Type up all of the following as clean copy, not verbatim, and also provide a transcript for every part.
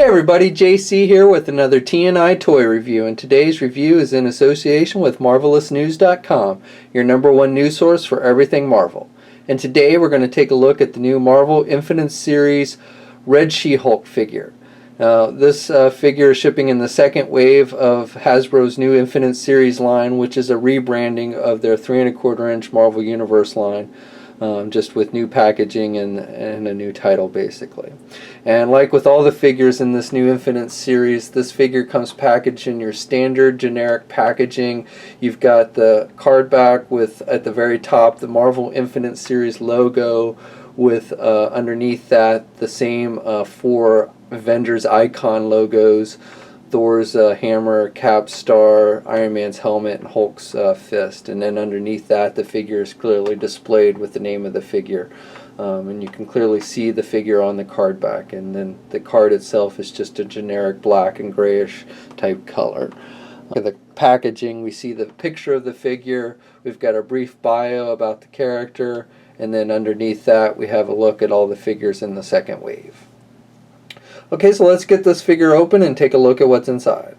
Hey everybody, JC here with another TNI toy review, and today's review is in association with MarvelousNews.com, your #1 news source for everything Marvel. And today we're going to take a look at the new Marvel Infinite Series Red She-Hulk figure. This figure is shipping in the second wave of Hasbro's new Infinite Series line, which is a rebranding of their 3¼ inch Marvel Universe line. Just with new packaging and a new title basically. And like with all the figures in this new Infinite Series, this figure comes packaged in your standard generic packaging. You've got the card back with, at the very top, the Marvel Infinite Series logo with underneath that the same 4 Avengers icon logos: Thor's hammer, Cap's star, Iron Man's helmet, and Hulk's fist. And then underneath that, the figure is clearly displayed with the name of the figure. And you can clearly see the figure on the card back. And then the card itself is just a generic black and grayish type color. The packaging, we see the picture of the figure. We've got a brief bio about the character. And then underneath that, we have a look at all the figures in the second wave. Okay, so let's get this figure open and take a look at what's inside.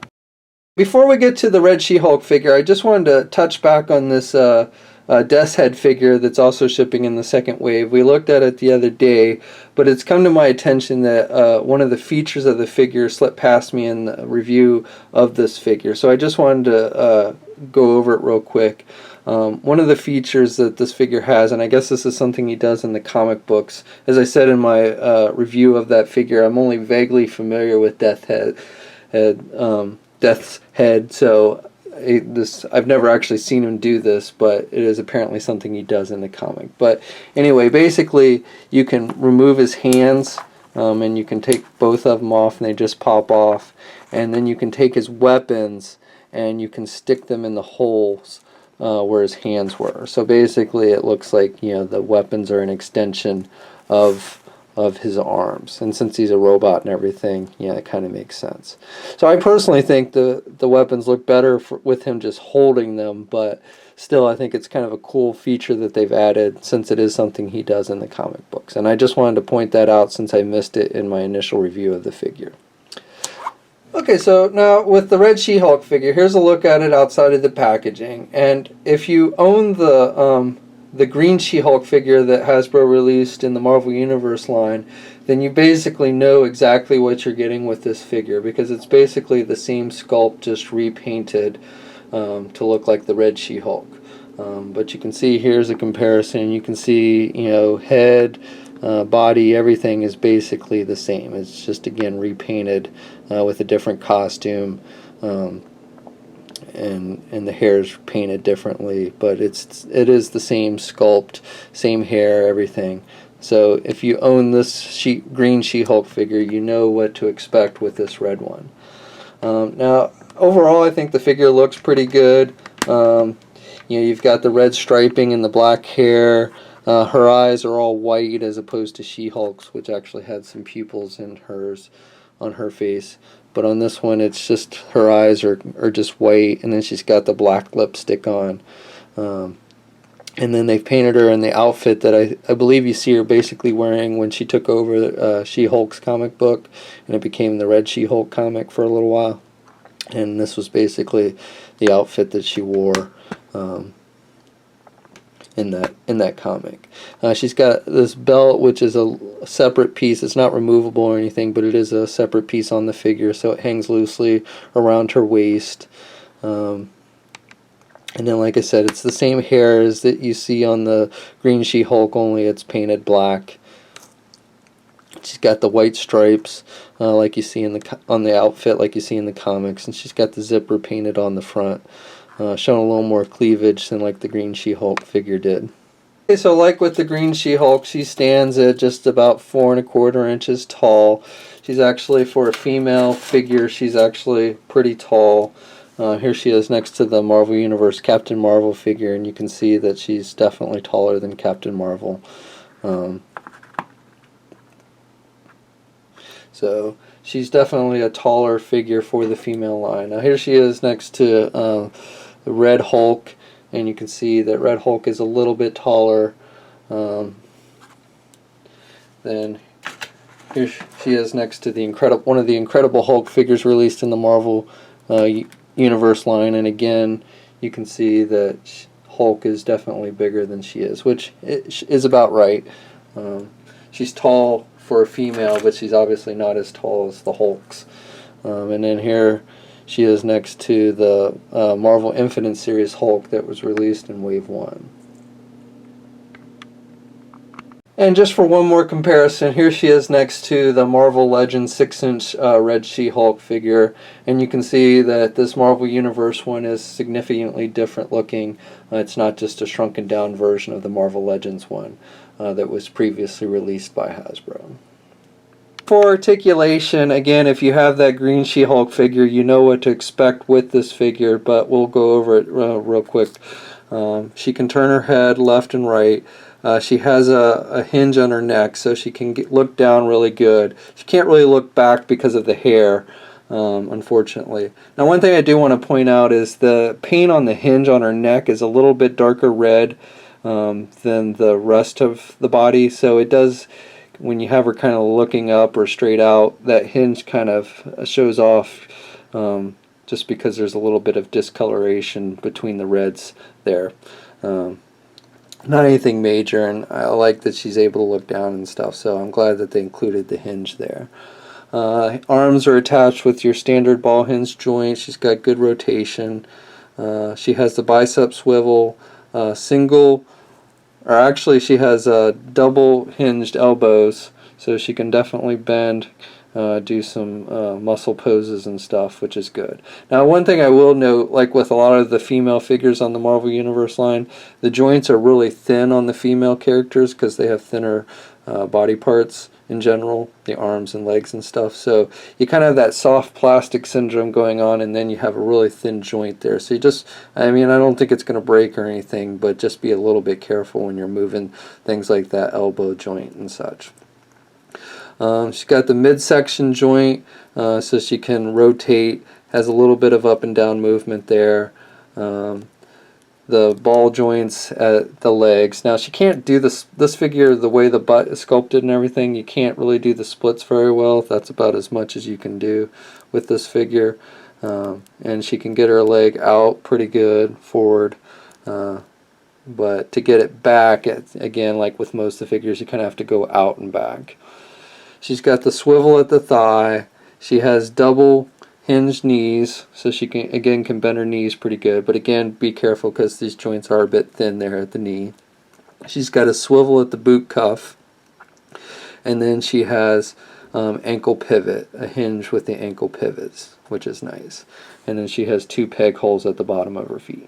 Before we get to the Red She-Hulk figure, I just wanted to touch back on this Death's Head figure that's also shipping in the second wave. We looked at it the other day, but it's come to my attention that one of the features of the figure slipped past me in the review of this figure. So I just wanted to go over it real quick. One of the features that this figure has, and I guess this is something he does in the comic books, as I said in my review of that figure, I'm only vaguely familiar with Death's Head, so I've never actually seen him do this, but it is apparently something he does in the comic. But anyway, basically you can remove his hands, and you can take both of them off and they just pop off, and then you can take his weapons and you can stick them in the holes where his hands were. So basically it looks like, you know, the weapons are an extension of his arms, and since he's a robot and everything, yeah, it kind of makes sense. So I personally think the weapons look better with him just holding them, but still I think it's kind of a cool feature that they've added, since it is something he does in the comic books. And I just wanted to point that out since I missed it in my initial review of the figure. Okay, so now with the Red She-Hulk figure, here's a look at it outside of the packaging. And if you own the green She-Hulk figure that Hasbro released in the Marvel Universe line, then you basically know exactly what you're getting with this figure, because it's basically the same sculpt, just repainted to look like the Red She-Hulk. But you can see here's a comparison. You can see, you know, head, body, everything is basically the same. It's just, again, repainted with a different costume, and the hair is painted differently, but it is the same sculpt, same hair, everything. So if you own this green She-Hulk figure, you know what to expect with this red one. Now, overall, I think the figure looks pretty good. You know, you've got the red striping and the black hair. Her eyes are all white as opposed to She-Hulk's, which actually had some pupils in hers on her face. But on this one, it's just her eyes are just white, and then she's got the black lipstick on. And then they've painted her in the outfit that I believe you see her basically wearing when she took over She-Hulk's comic book, and it became the Red She-Hulk comic for a little while. And this was basically the outfit that she wore in that comic. She's got this belt, which is a separate piece. It's not removable or anything, but it is a separate piece on the figure, so it hangs loosely around her waist. And then, like I said, it's the same hair as that you see on the green She-Hulk, only it's painted black. She's got the white stripes, like you see on the outfit, like you see in the comics, and she's got the zipper painted on the front, showing a little more cleavage than like the green She-Hulk figure did. Okay, so like with the green She-Hulk, she stands at just about 4¼ inches tall. She's actually, for a female figure, she's actually pretty tall. Here she is next to the Marvel Universe Captain Marvel figure, and you can see that she's definitely taller than Captain Marvel. So she's definitely a taller figure for the female line. Now here she is next to the Red Hulk, and you can see that Red Hulk is a little bit taller than Here she is next to the one of the Incredible Hulk figures released in the Marvel Universe line, and again, you can see that Hulk is definitely bigger than she is, which is about right. She's tall for a female, but she's obviously not as tall as the Hulks. And then here she is next to the Marvel Infinite Series Hulk that was released in Wave 1. And just for one more comparison, here she is next to the Marvel Legends 6-inch Red She-Hulk figure, and you can see that this Marvel Universe one is significantly different looking. It's not just a shrunken down version of the Marvel Legends one that was previously released by Hasbro. For articulation, again, if you have that green She-Hulk figure, you know what to expect with this figure, but we'll go over it real quick. She can turn her head left and right. She has a hinge on her neck, so she can look down really good. She can't really look back because of the hair, unfortunately. Now, one thing I do want to point out is the paint on the hinge on her neck is a little bit darker red than the rest of the body, so it does, when you have her kind of looking up or straight out, that hinge kind of shows off just because there's a little bit of discoloration between the reds there. Not anything major, and I like that she's able to look down and stuff, so I'm glad that they included the hinge there. Arms are attached with your standard ball hinge joint. She's got good rotation. She has the bicep swivel, single, or actually she has double hinged elbows, so she can definitely bend, do some muscle poses and stuff, which is good. Now, one thing I will note, like with a lot of the female figures on the Marvel Universe line, the joints are really thin on the female characters because they have thinner body parts in general, the arms and legs and stuff. So you kind of have that soft plastic syndrome going on, and then you have a really thin joint there. So you just, I mean, I don't think it's going to break or anything, but just be a little bit careful when you're moving things like that elbow joint and such. She's got the midsection joint, so she can rotate, has a little bit of up and down movement there. The ball joints at the legs. Now, she can't do this figure the way the butt is sculpted and everything. You can't really do the splits very well. That's about as much as you can do with this figure. And she can get her leg out pretty good, forward. But to get it back, again, like with most of the figures, you kind of have to go out and back. She's got the swivel at the thigh. She has double hinged knees, so she can bend her knees pretty good. But again, be careful because these joints are a bit thin there at the knee. She's got a swivel at the boot cuff, and then she has ankle pivot, a hinge with the ankle pivots, which is nice. And then she has 2 peg holes at the bottom of her feet.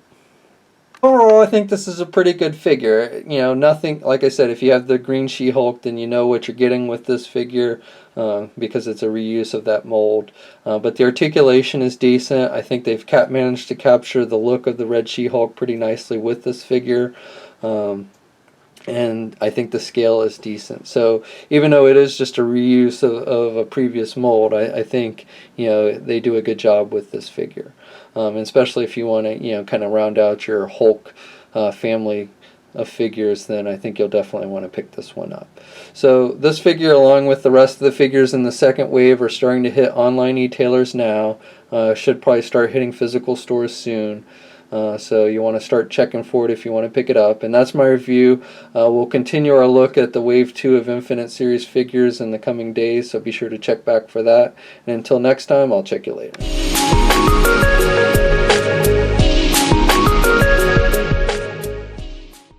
Overall, I think this is a pretty good figure. You know, nothing, like I said, if you have the green She-Hulk, then you know what you're getting with this figure because it's a reuse of that mold. But the articulation is decent. I think they've managed to capture the look of the Red She-Hulk pretty nicely with this figure. And I think the scale is decent. So even though it is just a reuse of a previous mold, I think, you know, they do a good job with this figure. Especially if you want to, you know, kind of round out your Hulk family of figures, then I think you'll definitely want to pick this one up. So this figure, along with the rest of the figures in the second wave, are starting to hit online e-tailers now. Should probably start hitting physical stores soon. So you want to start checking for it if you want to pick it up. And that's my review. We'll continue our look at the Wave 2 of Infinite Series figures in the coming days, so be sure to check back for that. And until next time, I'll check you later.